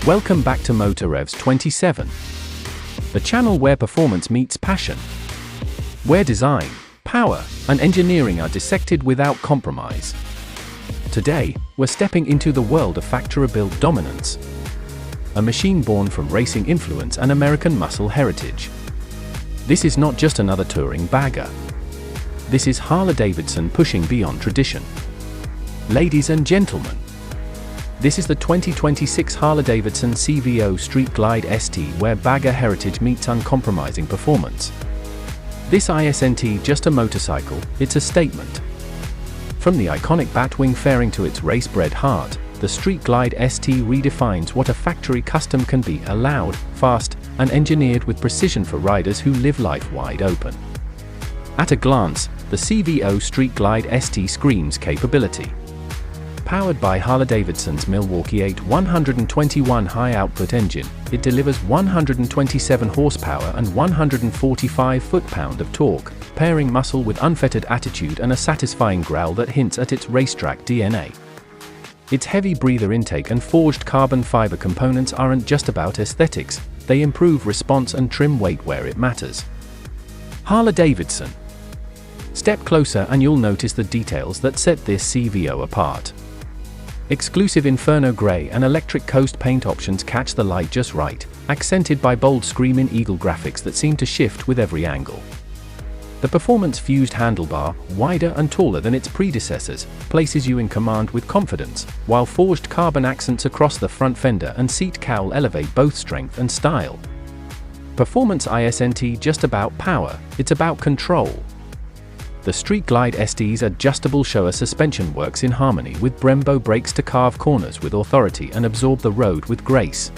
Welcome back to MotorRevs 27, the channel where performance meets passion, where design, power, and engineering are dissected without compromise. Today, we're stepping into the world of factory-built dominance, a machine born from racing influence and American muscle heritage. This is not just another touring bagger. This is Harley Davidson pushing beyond tradition. Ladies and gentlemen, this is the 2026 Harley Davidson CVO Street Glide ST, where bagger heritage meets uncompromising performance. This isn't just a motorcycle, it's a statement. From the iconic Batwing fairing to its race-bred heart, the Street Glide ST redefines what a factory custom can be: loud, fast, and engineered with precision for riders who live life wide open. At a glance, the CVO Street Glide ST screams capability. Powered by Harley Davidson's Milwaukee-Eight 121 high-output engine, it delivers 127 horsepower and 145 foot-pound of torque, pairing muscle with unfettered attitude and a satisfying growl that hints at its racetrack DNA. Its heavy breather intake and forged carbon fiber components aren't just about aesthetics, they improve response and trim weight where it matters. Harley Davidson. Step closer and you'll notice the details that set this CVO apart. Exclusive Inferno Grey and Electric Coast paint options catch the light just right, accented by bold Screamin' Eagle graphics that seem to shift with every angle. The performance-fused handlebar, wider and taller than its predecessors, places you in command with confidence, while forged carbon accents across the front fender and seat cowl elevate both strength and style. Performance isn't just about power, it's about control. The Street Glide ST's adjustable shower suspension works in harmony with Brembo brakes to carve corners with authority and absorb the road with grace.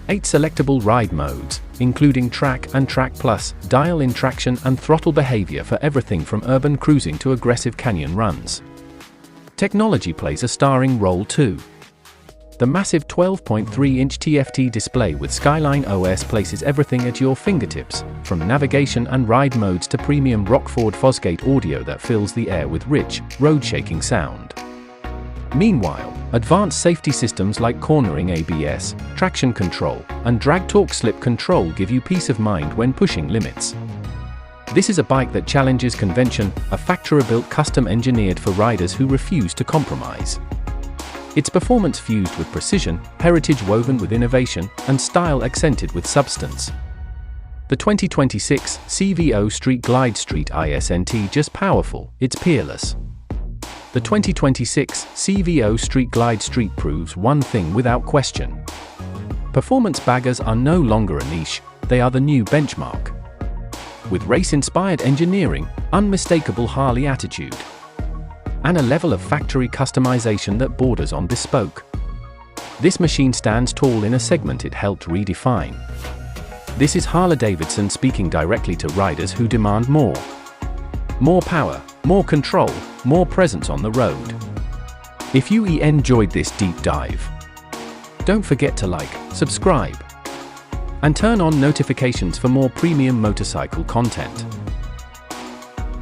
8 selectable ride modes, including Track and Track Plus, dial in traction and throttle behavior for everything from urban cruising to aggressive canyon runs. Technology plays a starring role too. The massive 12.3-inch TFT display with Skyline OS places everything at your fingertips, from navigation and ride modes to premium Rockford Fosgate audio that fills the air with rich, road-shaking sound. Meanwhile, advanced safety systems like cornering ABS, traction control, and drag torque slip control give you peace of mind when pushing limits. This is a bike that challenges convention, a factory-built custom engineered for riders who refuse to compromise. Its performance fused with precision, heritage woven with innovation, and style accented with substance. The 2026 CVO Street Glide Street isn't just powerful, it's peerless. The 2026 CVO Street Glide Street proves one thing without question. Performance baggers are no longer a niche, they are the new benchmark. With race-inspired engineering, unmistakable Harley attitude, and a level of factory customization that borders on bespoke, this machine stands tall in a segment it helped redefine. This is Harley Davidson speaking directly to riders who demand more. More power, more control, more presence on the road. If you enjoyed this deep dive, don't forget to like, subscribe, and turn on notifications for more premium motorcycle content.